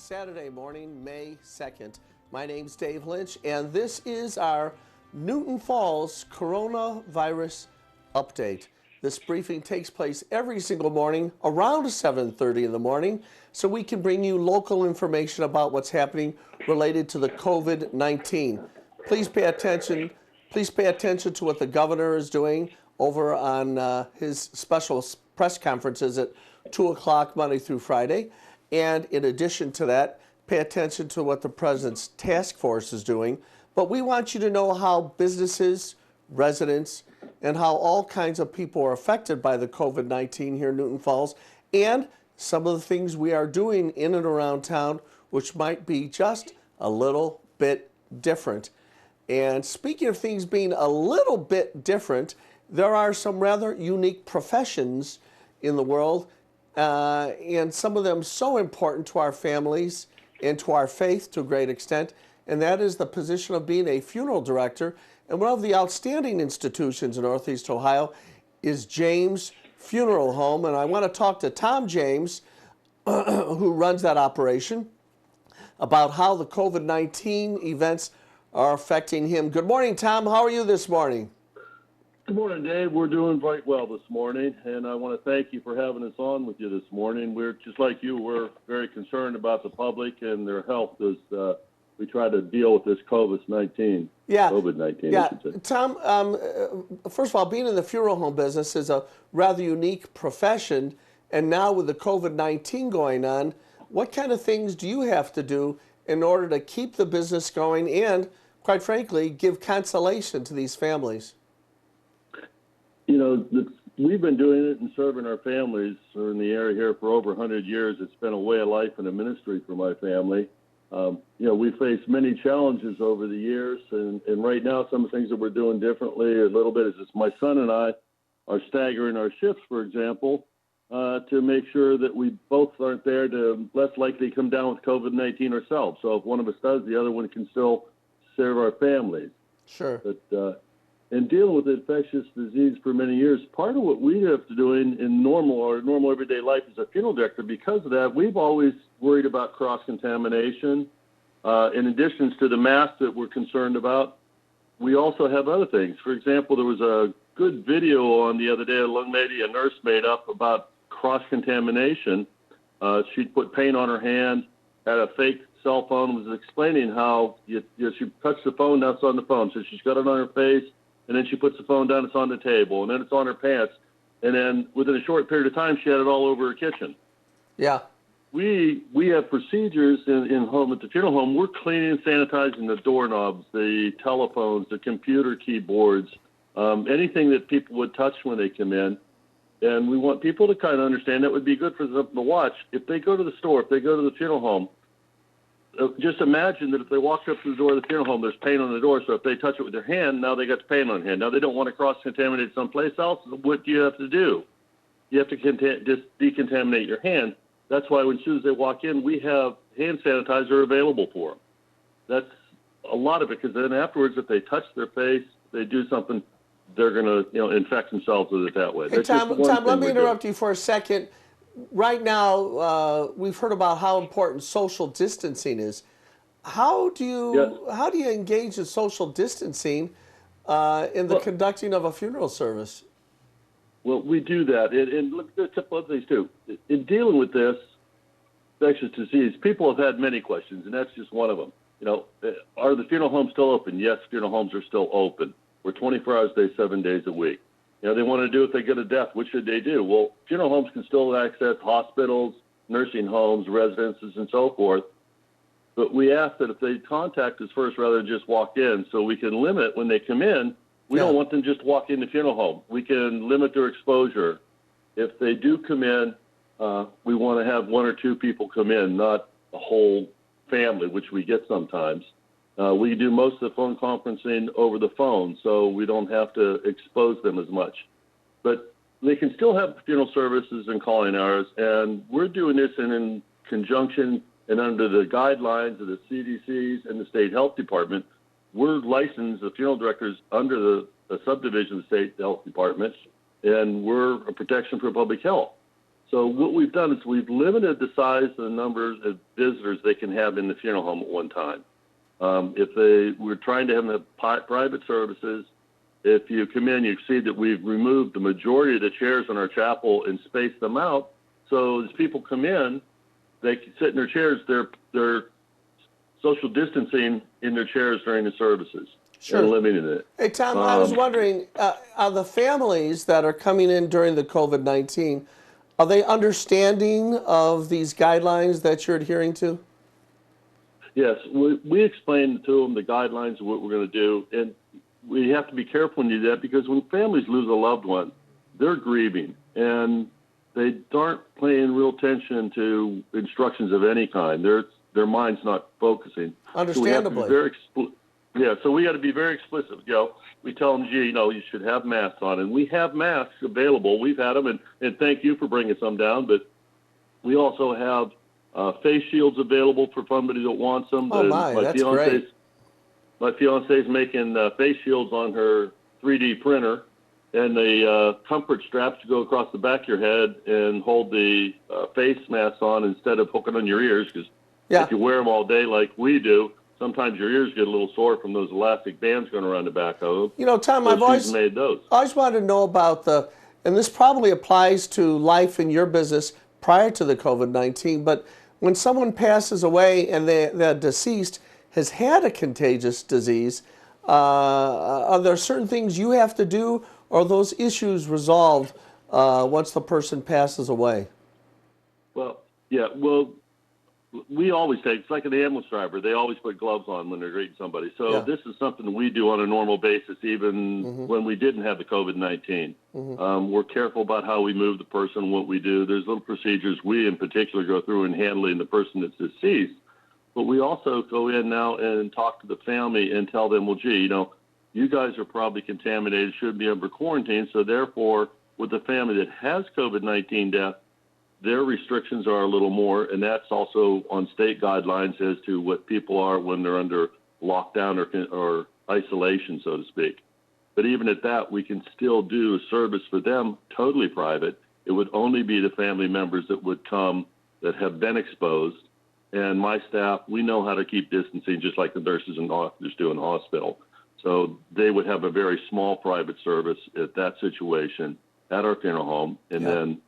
Saturday morning, May 2nd. My name's Dave Lynch, and this is our Newton Falls coronavirus update. This briefing takes place every single morning around 7:30 in the morning, so we can bring you local information about what's happening related to the COVID-19. Please pay attention. Please pay attention to what the governor is doing over on his special press conferences at 2 o'clock Monday through Friday. And in addition to that, pay attention to what the president's task force is doing. But we want you to know how businesses, residents, and how all kinds of people are affected by the COVID-19 here in Newton Falls, and some of the things we are doing in and around town, which might be just a little bit different. And speaking of things being a little bit different, there are some rather unique professions in the world, and some of them so important to our families and to our faith to a great extent, and that is the position of being a funeral director. And one of the outstanding institutions in Northeast Ohio is James Funeral Home, and I want to talk to Tom James, who runs that operation, about how the COVID-19 events are affecting him. Good morning, Tom. How are you this morning? Good morning, Dave. We're doing quite well this morning, and I want to thank you for having us on with you this morning. We're just like you. We're very concerned about the public and their health as we try to deal with this COVID-19. Yeah. COVID-19. Yeah. Tom, first of all, being in the funeral home business is a rather unique profession, and now with the COVID-19 going on, what kind of things do you have to do in order to keep the business going and, quite frankly, give consolation to these families? You know, we've been doing it and serving our families in the area here for over 100 years. It's been a way of life and a ministry for my family. You know, we faced many challenges over the years, and right now some of the things that we're doing differently a little bit is this. My son and I are staggering our shifts, for example, to make sure that we both aren't there to less likely come down with COVID-19 ourselves. So if one of us does, the other one can still serve our families. Sure. But in dealing with infectious disease for many years, part of what we have to do in normal everyday life as a funeral director, because of that, we've always worried about cross-contamination. In addition to the masks that we're concerned about, we also have other things. For example, there was a good video on the other day, a young lady, a nurse made up about cross-contamination. She put paint on her hand, had a fake cell phone, was explaining how she touched the phone, now it's on the phone. So she's got it on her face, and then she puts the phone down, it's on the table, and then it's on her pants. And then within a short period of time, she had it all over her kitchen. Yeah. We have procedures in home at the funeral home. We're cleaning and sanitizing the doorknobs, the telephones, the computer keyboards, anything that people would touch when they come in. And we want people to kind of understand that would be good for them to watch. If they go to the store, if they go to the funeral home, just imagine that if they walk up to the door of the funeral home, there's paint on the door. So if they touch it with their hand, now they got the paint on their hand. Now they don't want to cross-contaminate someplace else. What do you have to do? You have to just decontaminate your hand. That's why as soon as they walk in, we have hand sanitizer available for them. That's a lot of it, because then afterwards, if they touch their face, they do something, they're going to infect themselves with it that way. Hey, Tom, let me interrupt you for a second. Right now, we've heard about how important social distancing is. How do you engage in social distancing in the conducting of a funeral service? Well, we do that, and look, there's a couple other things too. In dealing with this infectious disease, people have had many questions, and that's just one of them. You know, are the funeral homes still open? Yes, funeral homes are still open. We're 24 hours a day, 7 days a week. You know, they want to do if they get a death, what should they do? Well, funeral homes can still access hospitals, nursing homes, residences, and so forth. But we ask that if they contact us first rather than just walk in, so we can limit when they come in. We don't want them just to walk in the funeral home. We can limit their exposure. If they do come in, we want to have one or two people come in, not a whole family, which we get sometimes. We do most of the phone conferencing over the phone, so we don't have to expose them as much. But they can still have funeral services and calling hours, and we're doing this in conjunction and under the guidelines of the CDC's and the State Health Department. We're licensed, the funeral directors, under the subdivision of the State Health Department, and we're a protection for public health. So what we've done is we've limited the size and the numbers of visitors they can have in the funeral home at one time. We're trying to have private services. If you come in, you see that we've removed the majority of the chairs in our chapel and spaced them out. So as people come in, they can sit in their chairs. They're social distancing in their chairs during the services. Sure. And living in it. Hey, Tom, I was wondering, are the families that are coming in during the COVID-19, are they understanding of these guidelines that you're adhering to? Yes, we explained to them the guidelines of what we're going to do, and we have to be careful when you do that because when families lose a loved one, they're grieving, and they aren't paying real attention to instructions of any kind. Their mind's not focusing. Understandably. So we got to be very explicit. We tell them, gee, you should have masks on, and we have masks available. We've had them, and thank you for bringing some down. But we also have face shields available for somebody that wants them. Oh that's great. My fiance's making face shields on her 3D printer, and the comfort straps to go across the back of your head and hold the face mask on instead of hooking on your ears. Because if you wear them all day like we do, sometimes your ears get a little sore from those elastic bands going around the back of them. Tom, so I've always made those. I always wanted to know about and this probably applies to life in your business prior to the COVID-19, but when someone passes away and they're deceased, has had a contagious disease, are there certain things you have to do, or are those issues resolved once the person passes away? Well, we always take, it's like an ambulance driver. They always put gloves on when they're greeting somebody. So this is something we do on a normal basis, even when we didn't have the COVID-19. We're careful about how we move the person, what we do. There's little procedures we in particular go through in handling the person that's deceased. But we also go in now and talk to the family and tell them, well, gee, you guys are probably contaminated, should be under quarantine. So therefore, with the family that has COVID-19 death, their restrictions are a little more, and that's also on state guidelines as to what people are when they're under lockdown or isolation, so to speak. But even at that, we can still do a service for them totally private. It would only be the family members that would come that have been exposed. And my staff, we know how to keep distancing just like the nurses and doctors do in the hospital. So they would have a very small private service at that situation at our funeral home, and then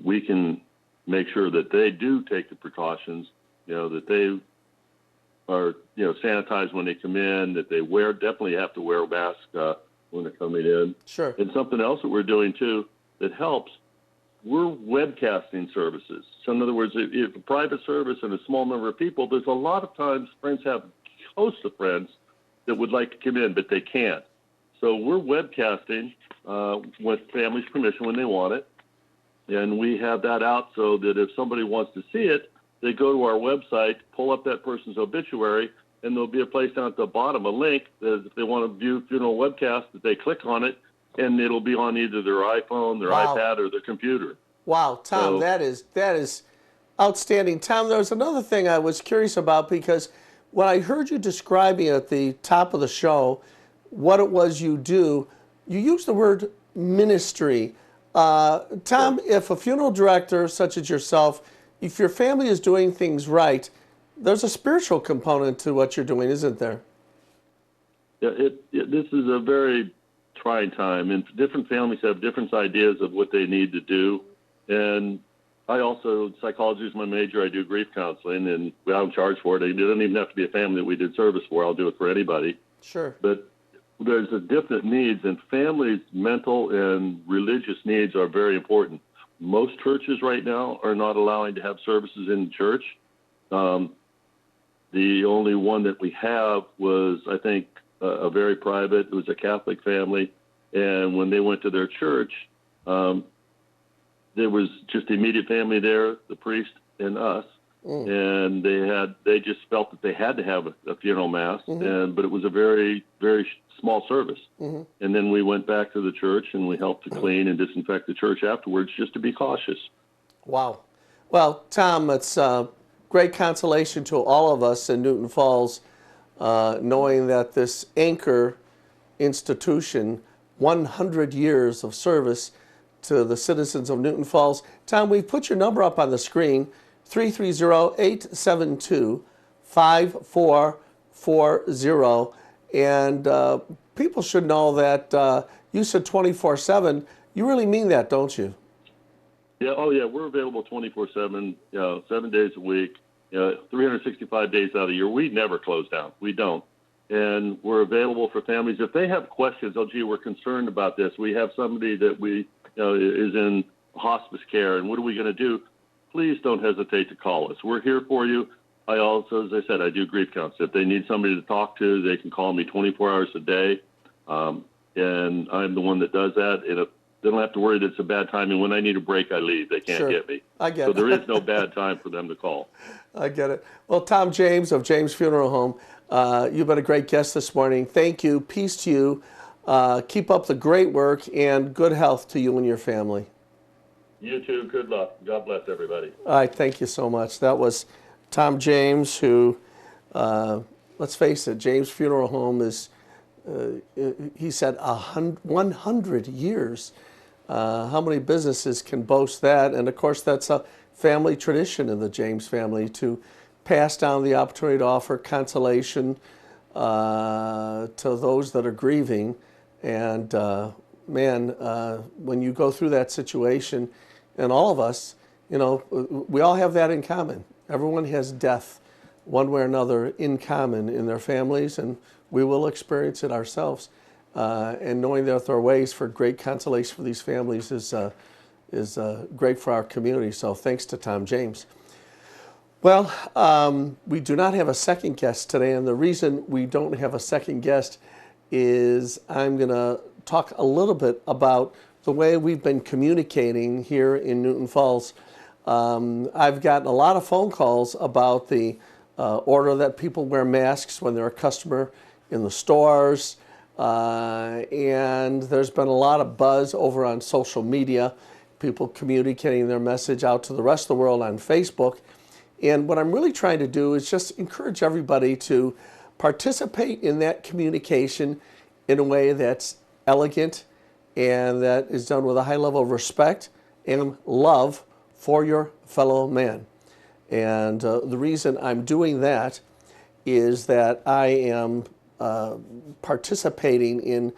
we can make sure that they do take the precautions, that they are, sanitized when they come in, that they definitely have to wear a mask when they're coming in. Sure. And something else that we're doing too that helps, we're webcasting services. So in other words, if a private service and a small number of people, there's a lot of times friends have hosts of friends that would like to come in, but they can't. So we're webcasting with family's permission when they want it. And we have that out so that if somebody wants to see it, they go to our website, pull up that person's obituary, and there'll be a place down at the bottom, a link that if they want to view funeral webcast, that they click on it, and it'll be on either their iPhone, their iPad, or their computer. Wow, Tom, that is outstanding. Tom, there was another thing I was curious about, because when I heard you describing at the top of the show what it was you do, you used the word ministry. Tom, if a funeral director such as yourself, if your family is doing things right, there's a spiritual component to what you're doing, isn't there? Yeah, this is a very trying time, and different families have different ideas of what they need to do. And I also, psychology is my major. I do grief counseling, and I don't charge for it. It doesn't even have to be a family that we did service for. I'll do it for anybody. Sure. But there's a different needs, and families' mental and religious needs are very important. Most churches right now are not allowing to have services in church. The only one that we have was, I think, a very private. It was a Catholic family, and when they went to their church, there was just the immediate family there, the priest and us, and they just felt that they had to have a funeral mass, but it was a very, very small service. And then we went back to the church and we helped to clean and disinfect the church afterwards, just to be cautious. Wow. Well, Tom, it's great consolation to all of us in Newton Falls, knowing that this anchor institution, 100 years of service to the citizens of Newton Falls. Tom, we've put your number up on the screen, 330-872-5440. And people should know that you said 24/7. You really mean that, don't you? Yeah. Oh, yeah. We're available 24/7. 7 days a week. 365 days out of the year. We never close down. We don't. And we're available for families if they have questions. Oh, gee, we're concerned about this. We have somebody that is in hospice care, and what are we going to do? Please don't hesitate to call us. We're here for you. I also, as I said, I do grief counts. If they need somebody to talk to, they can call me 24 hours a day, and I'm the one that does that. And if they don't have to worry that it's a bad time, and when I need a break, I leave. They can't get me. I get it. So it. there is no bad time for them to call. I get it. Well, Tom James of James Funeral Home, you've been a great guest this morning. Thank you. Peace to you. Keep up the great work, and good health to you and your family. You too. Good luck. God bless everybody. All right. Thank you so much. That was Tom James, who, let's face it, James Funeral Home is, he said, 100 years. How many businesses can boast that? And of course, that's a family tradition in the James family to pass down the opportunity to offer consolation to those that are grieving. And when you go through that situation, and all of us, we all have that in common. Everyone has death one way or another in common in their families, and we will experience it ourselves. And knowing that there are ways for great consolation for these families is great for our community. So thanks to Tom James. Well, we do not have a second guest today, and the reason we don't have a second guest is I'm going to talk a little bit about the way we've been communicating here in Newton Falls. I've gotten a lot of phone calls about the order that people wear masks when they're a customer in the stores, and there's been a lot of buzz over on social media, people communicating their message out to the rest of the world on Facebook. And what I'm really trying to do is just encourage everybody to participate in that communication in a way that's elegant and that is done with a high level of respect and love for your fellow man. And the reason I'm doing that is that I am participating in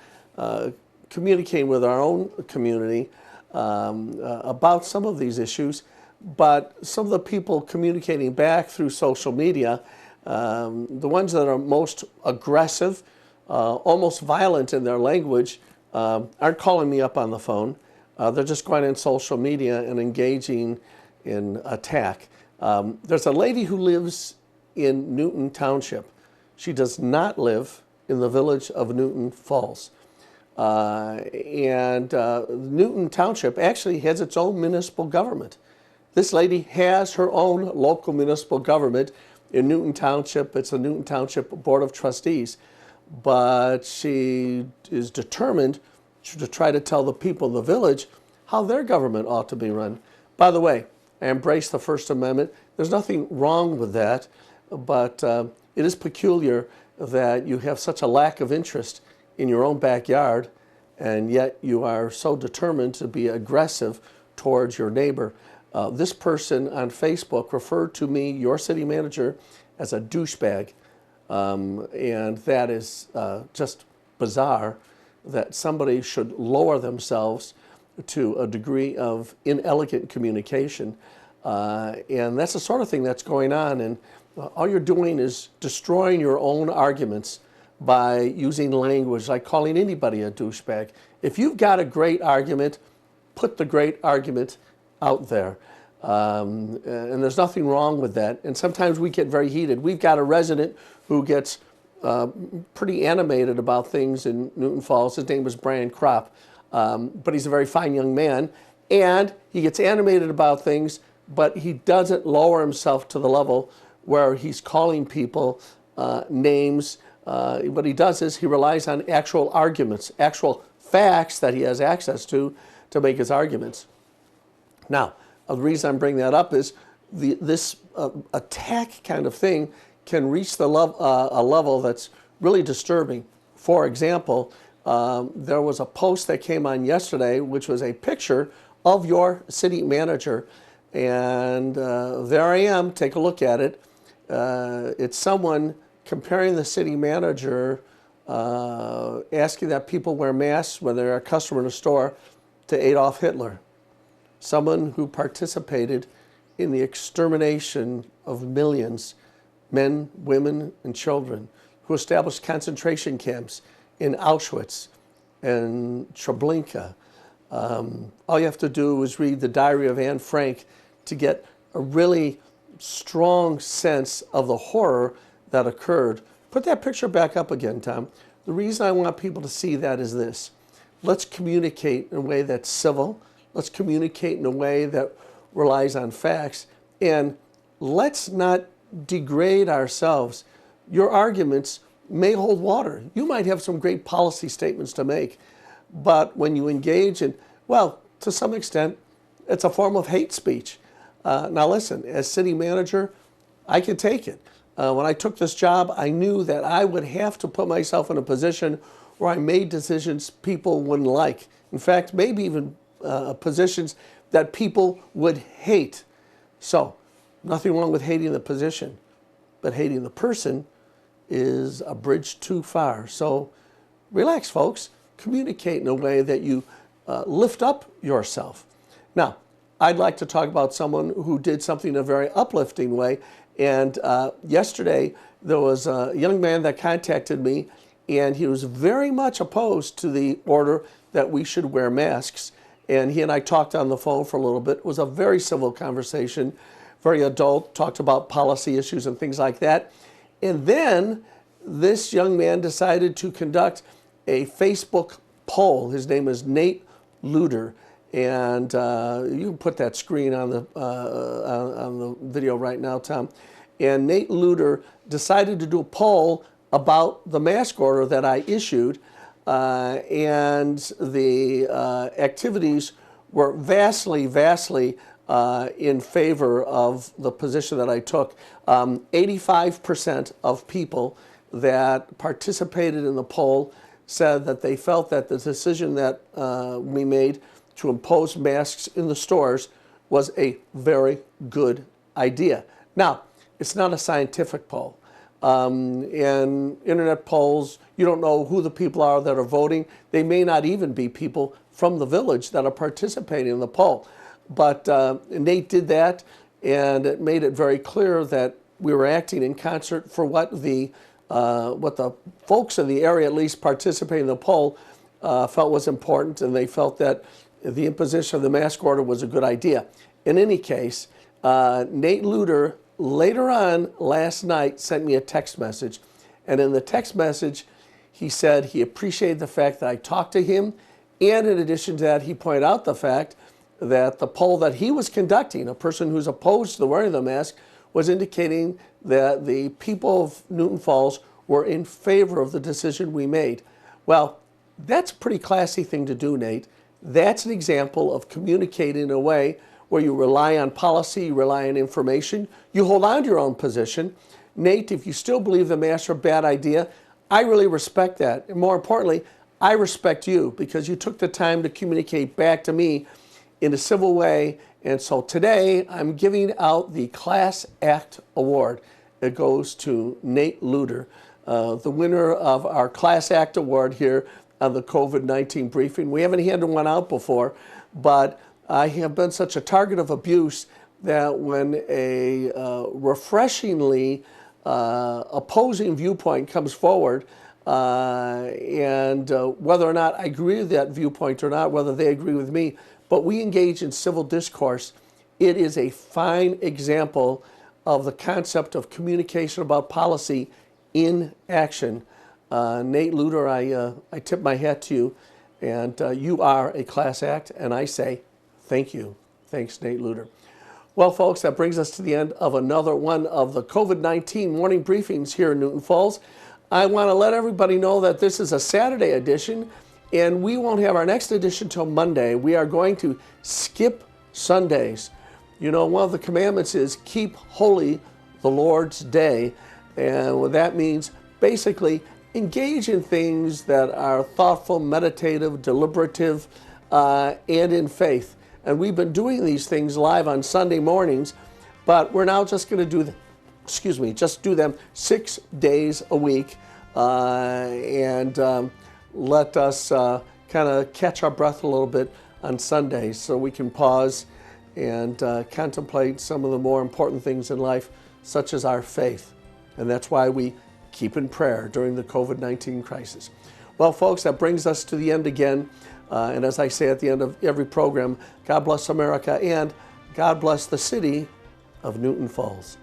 communicating with our own community about some of these issues, but some of the people communicating back through social media, the ones that are most aggressive, almost violent in their language, aren't calling me up on the phone. They're just going on social media and engaging in attack. There's a lady who lives in Newton Township. She does not live in the village of Newton Falls. Newton Township actually has its own municipal government. This lady has her own local municipal government in Newton Township. It's the Newton Township Board of Trustees. But she is determined to try to tell the people of the village how their government ought to be run. By the way, I embrace the First Amendment. There's nothing wrong with that, but it is peculiar that you have such a lack of interest in your own backyard, and yet you are so determined to be aggressive towards your neighbor. This person on Facebook referred to me, your city manager, as a douchebag. And that is just bizarre that somebody should lower themselves to a degree of inelegant communication. And that's the sort of thing that's going on. And all you're doing is destroying your own arguments by using language like calling anybody a douchebag. If you've got a great argument, put the great argument out there. And there's nothing wrong with that. And sometimes we get very heated. We've got a resident who gets pretty animated about things in Newton Falls. His name is Brian Kropp, but he's a very fine young man. And he gets animated about things, but he doesn't lower himself to the level where he's calling people names. What he does is he relies on actual arguments, actual facts that he has access to make his arguments. Now, the reason I'm bringing that up is this attack kind of thing can reach a level that's really disturbing. For example, there was a post that came on yesterday, which was a picture of your city manager. And there I am, take a look at it. It's someone comparing the city manager, asking that people wear masks when they're a customer in a store, to Adolf Hitler, someone who participated in the extermination of millions, men, women, and children, who established concentration camps in Auschwitz and Treblinka. All you have to do is read the Diary of Anne Frank to get a really strong sense of the horror that occurred. Put that picture back up again, Tom. The reason I want people to see that is this. Let's communicate in a way that's civil. Let's communicate in a way that relies on facts. And let's not degrade ourselves. Your arguments may hold water. You might have some great policy statements to make. But when you engage in, well, to some extent, it's a form of hate speech. Now listen, as city manager, I can take it. When I took this job, I knew that I would have to put myself in a position where I made decisions people wouldn't like. In fact, maybe even positions that people would hate. So, nothing wrong with hating the position, but hating the person is a bridge too far. So, relax, folks. Communicate in a way that you lift up yourself. Now, I'd like to talk about someone who did something in a very uplifting way. And yesterday, there was a young man that contacted me, and he was very much opposed to the order that we should wear masks. And he and I talked on the phone for a little bit. It was a very civil conversation, very adult, talked about policy issues and things like that. And then this young man decided to conduct a Facebook poll. His name is Nate Lueder. And you can put that screen on the video right now, Tom. And Nate Lueder decided to do a poll about the mask order that I issued, and the activities were vastly in favor of the position that I took. 85% of people that participated in the poll said that they felt that the decision that we made to impose masks in the stores was a very good idea. Now, it's not a scientific poll. In internet polls, you don't know who the people are that are voting. They may not even be people from the village that are participating in the poll. But Nate did that, and it made it very clear that we were acting in concert for what the folks in the area, at least participating in the poll, felt was important, and they felt that the imposition of the mask order was a good idea. In any case, Nate Lueder later on last night sent me a text message, and in the text message he said he appreciated the fact that I talked to him, and in addition to that he pointed out the fact that the poll that he was conducting, a person who's opposed to the wearing of the mask, was indicating that the people of Newton Falls were in favor of the decision we made. Well, that's a pretty classy thing to do, Nate. That's an example of communicating in a way where you rely on policy, you rely on information, you hold on to your own position. Nate, if you still believe the masks are a bad idea, I really respect that. And more importantly, I respect you because you took the time to communicate back to me in a civil way. And so today I'm giving out the Class Act Award. It goes to Nate Lueder, the winner of our Class Act Award here on the COVID-19 briefing. We haven't handed one out before, but I have been such a target of abuse that when a refreshingly opposing viewpoint comes forward, and whether or not I agree with that viewpoint or not, whether they agree with me, but we engage in civil discourse, it is a fine example of the concept of communication about policy in action. Nate Lueder, I tip my hat to you, and you are a class act, and I say thank you. Thanks, Nate Lueder. Well, folks, that brings us to the end of another one of the COVID-19 morning briefings here in Newton Falls. I want to let everybody know that this is a Saturday edition, and we won't have our next edition till Monday. We are going to skip Sundays. You know, one of the commandments is keep holy the Lord's day, and what that means, basically, engage in things that are thoughtful, meditative, deliberative, and in faith. And we've been doing these things live on Sunday mornings, but we're now just going to do them, just do them 6 days a week, and let us kind of catch our breath a little bit on Sundays so we can pause and contemplate some of the more important things in life, such as our faith. And that's why we keep in prayer during the COVID-19 crisis. Well, folks, that brings us to the end again. And as I say at the end of every program, God bless America and God bless the city of Newton Falls.